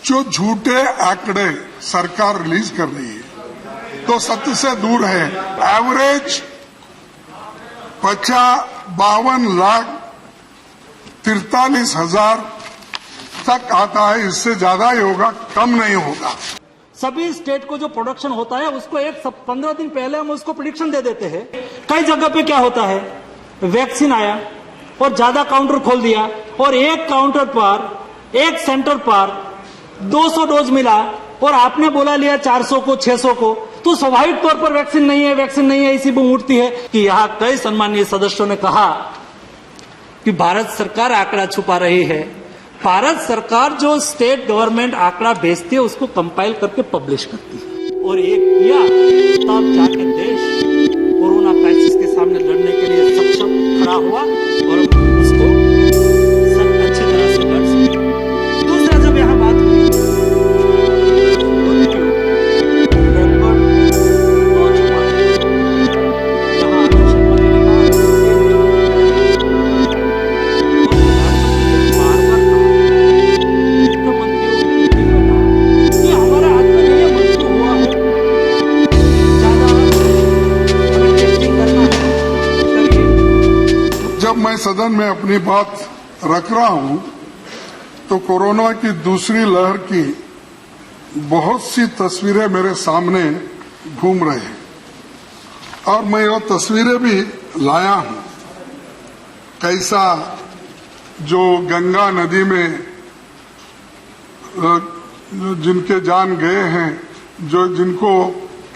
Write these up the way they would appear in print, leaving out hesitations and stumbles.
जो झूठे आंकड़े सरकार रिलीज कर रही है तो सत्य से दूर है। एवरेज 52,43,000 तक आता है, इससे ज्यादा ही होगा, कम नहीं होगा। सभी स्टेट को जो प्रोडक्शन होता है उसको 15 दिन पहले हम उसको प्रेडिक्शन दे देते हैं। कई जगह पे क्या होता है, वैक्सीन आया और ज्यादा काउंटर खोल दिया और एक काउंटर पर, एक सेंटर पर 200 डोज मिला और आपने बोला लिया 400 को, 600 को, तो स्वाभाविक तौर पर वैक्सीन नहीं है इसी बूम उठती है कि यहाँ कई सम्मानीय सदस्यों ने कहा कि भारत सरकार आंकड़ा छुपा रही है। भारत सरकार जो स्टेट गवर्नमेंट आंकड़ा भेजती है उसको कंपाइल करके पब्लिश करती है और एक किया तब जाके देश कोरोना क्राइसिस के सामने लड़ने के लिए सक्षम खड़ा हुआ और उसको अच्छी तरह से लड़ सके। दूसरा, जब यहाँ बात हुई जब मैं सदन में अपनी बात रख रहा हूं तो कोरोना की दूसरी लहर की बहुत सी तस्वीरें मेरे सामने घूम रहे हैं और मैं वो तस्वीरें भी लाया हूं। कैसा जो गंगा नदी में जिनके जान गए हैं, जो जिनको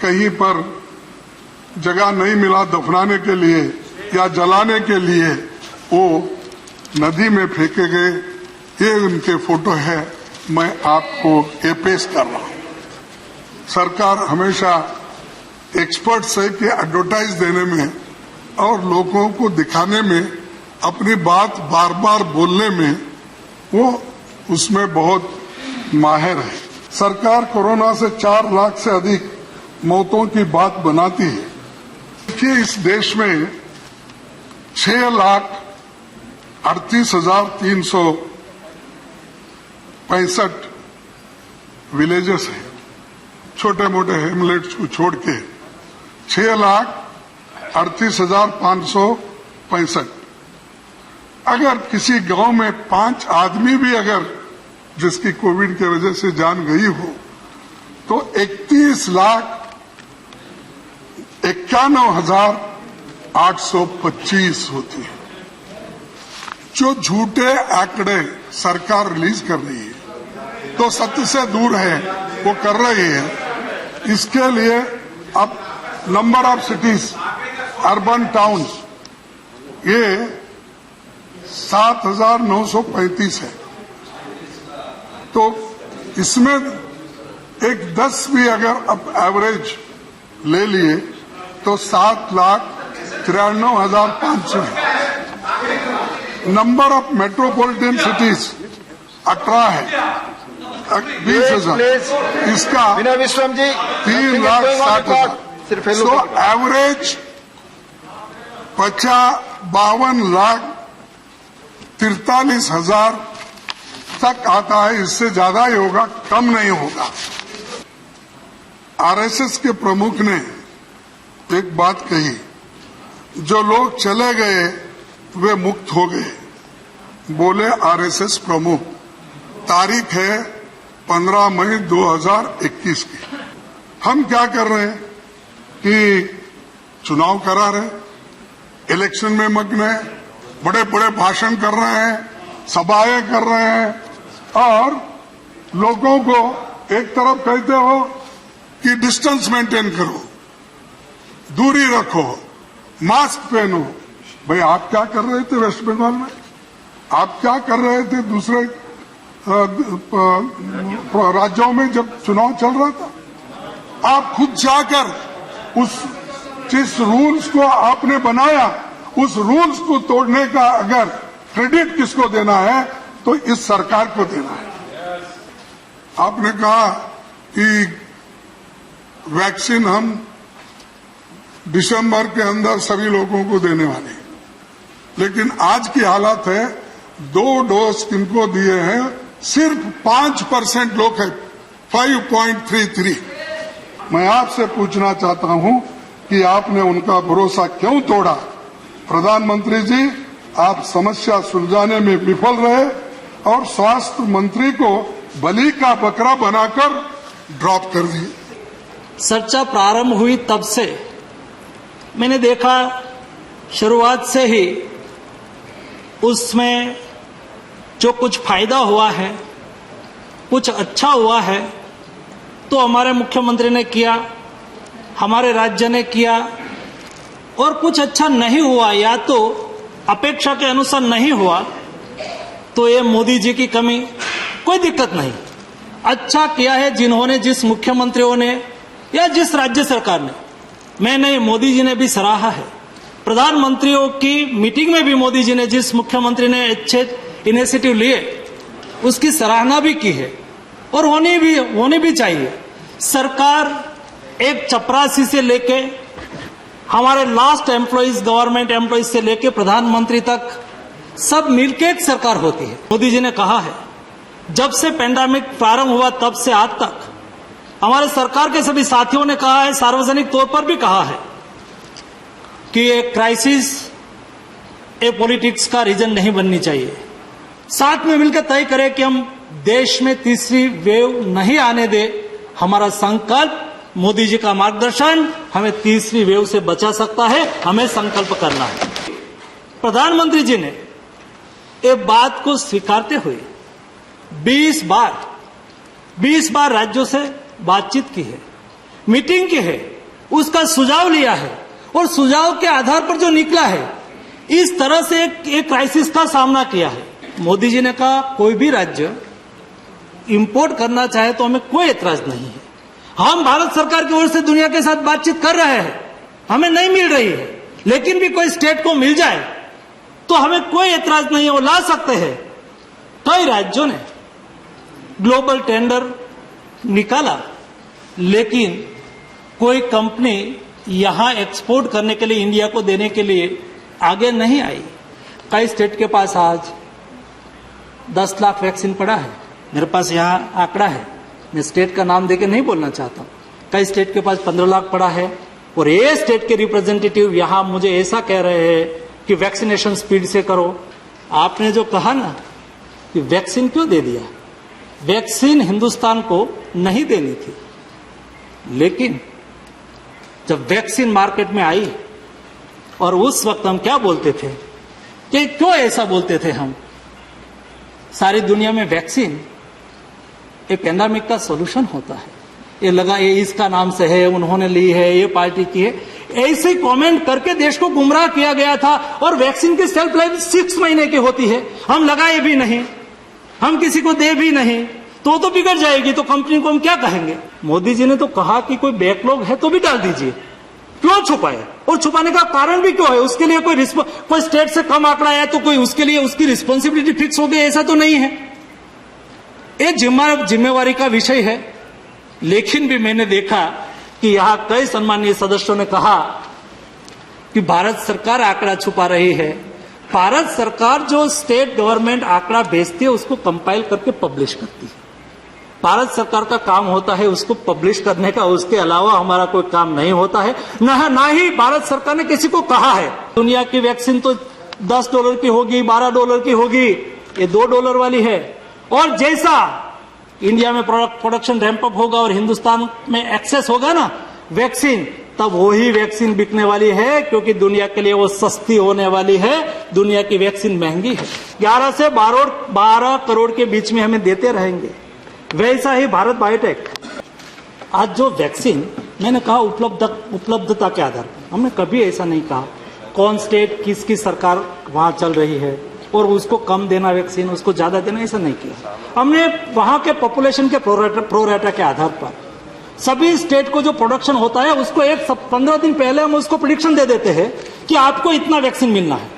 कहीं पर जगह नहीं मिला दफनाने के लिए या जलाने के लिए, वो नदी में फेंके गए, ये उनके फोटो है। मैं आपको ये पेश कर रहा हूं। सरकार हमेशा एक्सपर्ट्स है कि एडवर्टाइज देने में और लोगों को दिखाने में, अपनी बात बार बार बोलने में वो उसमें बहुत माहिर है। सरकार कोरोना से 4 लाख से अधिक मौतों की बात बनाती है कि इस देश में 6,38,365 विलेजेस हैं, छोटे मोटे हेमलेट्स को छोड़ के 6,38,565। अगर किसी गांव में 5 आदमी भी अगर जिसकी कोविड की वजह से जान गई हो तो 31,91,825 होती है। जो झूठे आंकड़े सरकार रिलीज कर रही है तो सत्य से दूर है, वो कर रही है। इसके लिए अब number of cities, urban towns, ये 7,935 है। तो इसमें एक 10 भी अगर अब एवरेज ले लिए तो 7,93,500 है। नंबर ऑफ मेट्रोपॉलिटन सिटीज 18 है, 20,000। इसका बिना विश्वम जी 3,60,000। तो एवरेज 52,43,000 तक आता है, इससे ज्यादा ही होगा, कम नहीं होगा। आरएसएस के प्रमुख ने एक बात कही, जो लोग चले गए वे मुक्त हो गए, बोले आरएसएस प्रमुख। तारीख है 15 मई 2021 की। हम क्या कर रहे हैं कि चुनाव करा रहे, इलेक्शन में मग्न है, बड़े बड़े भाषण कर रहे हैं, सभाएं कर रहे हैं और लोगों को एक तरफ कहते हो कि डिस्टेंस मेंटेन करो, दूरी रखो, मास्क पहनो। भाई आप क्या कर रहे थे वेस्ट बंगाल में? आप क्या कर रहे थे दूसरे राज्यों में जब चुनाव चल रहा था? आप खुद जाकर उस जिस रूल्स को आपने बनाया, उस रूल्स को तोड़ने का अगर क्रेडिट किसको देना है तो इस सरकार को देना है। आपने कहा कि वैक्सीन हम दिसंबर के अंदर सभी लोगों को देने वाले, लेकिन आज की हालत है 2 डोज किनको दिए हैं सिर्फ 5% लोग हैं, 5.33। मैं आपसे पूछना चाहता हूं कि आपने उनका भरोसा क्यों तोड़ा? प्रधानमंत्री जी, आप समस्या सुलझाने में विफल रहे और स्वास्थ्य मंत्री को बलि का बकरा बनाकर ड्रॉप कर दिए। चर्चा प्रारंभ हुई तब से मैंने देखा शुरुआत से ही उसमें जो कुछ फायदा हुआ है, कुछ अच्छा हुआ है तो हमारे मुख्यमंत्री ने किया, हमारे राज्य ने किया, और कुछ अच्छा नहीं हुआ या तो अपेक्षा के अनुसार नहीं हुआ तो ये मोदी जी की कमी, कोई दिक्कत नहीं। अच्छा किया है जिन्होंने, जिस मुख्यमंत्रियों ने या जिस राज्य सरकार ने, मैंने मोदी जी ने भी सराहा है। प्रधानमंत्रियों की मीटिंग में भी मोदी जी ने, जिस मुख्यमंत्री ने अच्छे इनिशिएटिव लिए उसकी सराहना भी की है और होने भी चाहिए। सरकार एक चपरासी से लेके हमारे लास्ट एम्प्लॉइज, गवर्नमेंट एम्प्लॉइज से लेके प्रधानमंत्री तक सब मिलकर एक सरकार होती है। मोदी जी ने कहा है जब से पेंडेमिक प्रारंभ हुआ तब से आज तक हमारे सरकार के सभी साथियों ने कहा है, सार्वजनिक तौर पर भी कहा है कि ये क्राइसिस ए पॉलिटिक्स का रीजन नहीं बननी चाहिए। साथ में मिलकर तय करें कि हम देश में तीसरी वेव नहीं आने दे। हमारा संकल्प, मोदी जी का मार्गदर्शन हमें तीसरी वेव से बचा सकता है, हमें संकल्प करना है। प्रधानमंत्री जी ने ये बात को स्वीकारते हुए 20 बार राज्यों से बातचीत की है, मीटिंग की है, उसका सुझाव लिया है और सुझाव के आधार पर जो निकला है इस तरह से एक क्राइसिस का सामना किया है। मोदी जी ने कहा कोई भी राज्य इंपोर्ट करना चाहे तो हमें कोई एतराज नहीं है। हम भारत सरकार की ओर से दुनिया के साथ बातचीत कर रहे हैं, हमें नहीं मिल रही है, लेकिन भी कोई स्टेट को मिल जाए तो हमें कोई एतराज नहीं है, वो ला सकते हैं। कई राज्यों ने ग्लोबल टेंडर निकाला लेकिन कोई कंपनी यहां एक्सपोर्ट करने के लिए, इंडिया को देने के लिए आगे नहीं आई। कई स्टेट के पास आज 10 लाख वैक्सीन पड़ा है, मेरे पास यहां आंकड़ा है, मैं स्टेट का नाम देके नहीं बोलना चाहता। कई स्टेट के पास 15 लाख पड़ा है और ये स्टेट के रिप्रेजेंटेटिव यहां मुझे ऐसा कह रहे हैं कि वैक्सीनेशन स्पीड से करो। आपने जो कहा ना कि वैक्सीन क्यों दे दिया, वैक्सीन हिंदुस्तान को नहीं देनी थी, लेकिन जब वैक्सीन मार्केट में आई और उस वक्त हम क्या बोलते थे कि क्यों ऐसा बोलते थे हम, सारी दुनिया में वैक्सीन एक पेंडेमिक का सॉल्यूशन होता है, ये लगा ये इसका नाम से है, उन्होंने ली है, ये पार्टी की है, ऐसे कमेंट करके देश को गुमराह किया गया था। और वैक्सीन की शेल्फ लाइफ 6 महीने की होती है, हम लगाए भी नहीं, हम किसी को दे भी नहीं तो बिगड़ जाएगी, तो कंपनी को हम क्या कहेंगे। मोदी जी ने तो कहा कि कोई बैकलॉग है तो भी डाल दीजिए, क्यों छुपाए, और छुपाने का कारण भी क्यों है, उसके लिए कोई स्टेट से कम आंकड़ा है तो कोई उसके लिए उसकी रिस्पॉन्सिबिलिटी फिक्स हो गई, ऐसा तो नहीं है। ये जिम्मेवारी का विषय है। लेकिन भी मैंने देखा कि यहां कई सम्मानीय सदस्यों ने कहा कि भारत सरकार आंकड़ा छुपा रही है। भारत सरकार जो स्टेट गवर्नमेंट आंकड़ा भेजती है उसको कंपाइल करके पब्लिश करती है। भारत सरकार का काम होता है उसको पब्लिश करने का, उसके अलावा हमारा कोई काम नहीं होता है। ना ही भारत सरकार ने किसी को कहा है दुनिया की वैक्सीन तो $10 की होगी, $12 की होगी, ये $2 वाली है। और जैसा इंडिया में प्रोडक्शन रैंप अप होगा और हिंदुस्तान में एक्सेस होगा ना वैक्सीन, तब वही वैक्सीन बिकने वाली है, क्योंकि दुनिया के लिए वो सस्ती होने वाली है। दुनिया की वैक्सीन महंगी है, 11 से 12 करोड़ के बीच में हमें देते रहेंगे। वैसा ही भारत बायोटेक आज जो वैक्सीन, मैंने कहा उपलब्धता के आधार पर, हमने कभी ऐसा नहीं कहा कौन स्टेट किसकी सरकार वहां चल रही है और उसको कम देना वैक्सीन, उसको ज्यादा देना, ऐसा नहीं किया। हमने वहां के पॉपुलेशन के प्रोरेटा के आधार पर सभी स्टेट को जो प्रोडक्शन होता है उसको 15 दिन पहले हम उसको प्रेडिक्शन दे देते हैं कि आपको इतना वैक्सीन मिलना है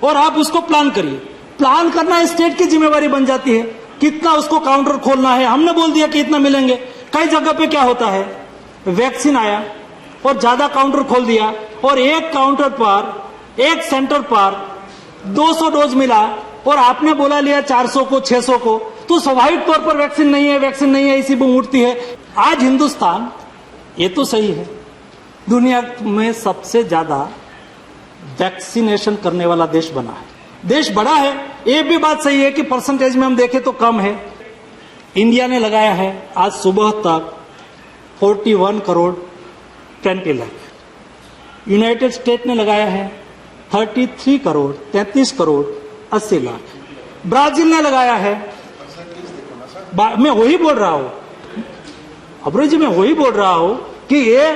और आप उसको प्लान करिए। प्लान करना स्टेट की जिम्मेवारी बन जाती है, कितना उसको काउंटर खोलना है, हमने बोल दिया कि इतना मिलेंगे। कई जगह पे क्या होता है, वैक्सीन आया और ज्यादा काउंटर खोल दिया और एक काउंटर पर, एक सेंटर पर 200 डोज मिला और आपने बोला लिया 400 को, 600 को, तो स्वाभाविक तौर पर वैक्सीन नहीं है इसी बूम उठती है। आज हिंदुस्तान, ये तो सही है, दुनिया में सबसे ज्यादा वैक्सीनेशन करने वाला देश बना है। देश बड़ा है, ये भी बात सही है कि परसेंटेज में हम देखें तो कम है। इंडिया ने लगाया है आज सुबह तक 41 करोड़ 20 लाख। यूनाइटेड स्टेट ने लगाया है 33 करोड़ 33 करोड़ 80 लाख। ब्राजील ने लगाया है, मैं वही बोल रहा हूं अब्रो जी, मैं वही बोल रहा हूं कि ये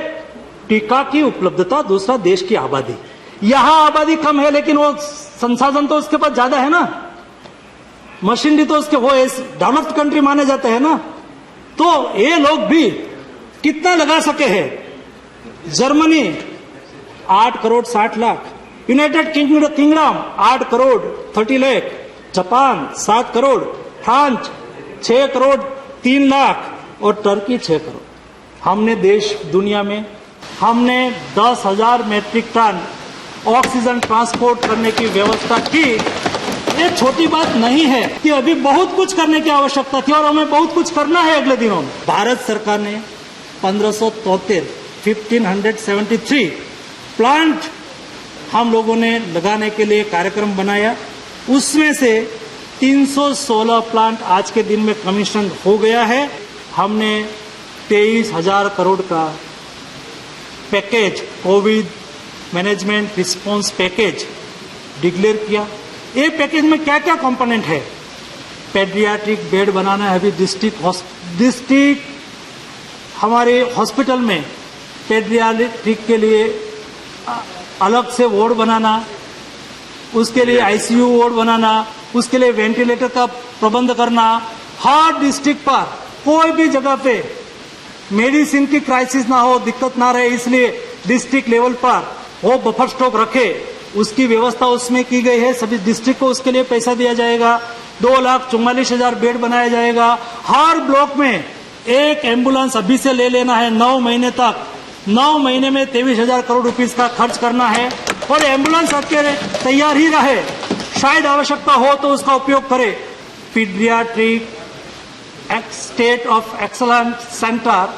टीका की उपलब्धता, दूसरा देश की आबादी। यहां आबादी कम है लेकिन वो संसाधन तो उसके पास ज्यादा है ना, मशीनरी तो उसके, वो डेवलप्ड कंट्री माने जाते हैं ना, तो ये लोग भी कितना लगा सके हैं। Germany 8 crore 60 lakh, United kingdom 8 crore 30 lakh, Japan 7 crore, France 6 crore 3 lakh और टर्की 6 करोड़। हमने देश दुनिया में हमने 10,000 मैट्रिक टन ऑक्सीजन ट्रांसपोर्ट करने की व्यवस्था की। ये छोटी बात नहीं है कि अभी बहुत कुछ करने की आवश्यकता थी और हमें बहुत कुछ करना है अगले दिनों में। भारत सरकार ने 1573 प्लांट हम लोगों ने लगाने के लिए कार्यक्रम बनाया। उसमें से 316 प्लांट आज के दिन में कमीशन हो गया है। हमने 23,000 करोड़ का package, Covid management response package declare किया। ये पैकेज में क्या क्या कंपोनेंट है? पेडियाट्रिक बेड बनाना है, अभी डिस्ट्रिक्ट हमारे हॉस्पिटल में पेडियाट्रिक के लिए अलग से वार्ड बनाना, उसके लिए आईसीयू वार्ड बनाना, उसके लिए वेंटिलेटर का प्रबंध करना। हर डिस्ट्रिक्ट पर कोई भी जगह पे मेडिसिन की क्राइसिस ना हो, दिक्कत ना रहे, इसलिए डिस्ट्रिक्ट लेवल पर वो बफर स्टॉक रखे, उसकी व्यवस्था उसमें की गई है। सभी डिस्ट्रिक्ट को उसके लिए पैसा दिया जाएगा। 2,44,000 बेड बनाया जाएगा। हर ब्लॉक में एक एम्बुलेंस अभी से ले लेना है 9 महीने तक। 9 महीने में 23,000 करोड़ रुपीस का खर्च करना है और एम्बुलेंस आपके तैयार ही रहे, शायद आवश्यकता हो तो उसका उपयोग करें। Paediatric state of excellence centre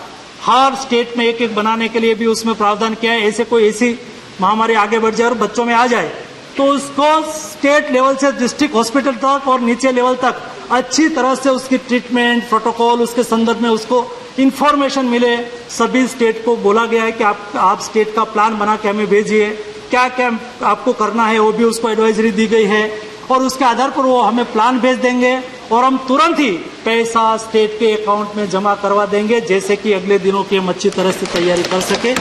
her state में एक एक बनाने के लिए भी उसमें प्रावधान किया है। ऐसे कोई ऐसी महामारी आगे बढ़ जाए और बच्चों में आ जाए तो उसको स्टेट लेवल से डिस्ट्रिक्ट हॉस्पिटल तक और नीचे लेवल तक अच्छी तरह से उसकी ट्रीटमेंट प्रोटोकॉल, उसके संदर्भ में उसको इंफॉर्मेशन मिले। सभी स्टेट को बोला गया है कि आप स्टेट का प्लान बना के हमें भेजिए, क्या क्या आपको करना है वो भी उसको एडवाइजरी दी गई है और उसके आधार पर वो हमें प्लान भेज देंगे और हम तुरंत ही पैसा स्टेट के अकाउंट में जमा करवा देंगे, जैसे कि अगले दिनों की हम अच्छी तरह से तैयारी कर सके।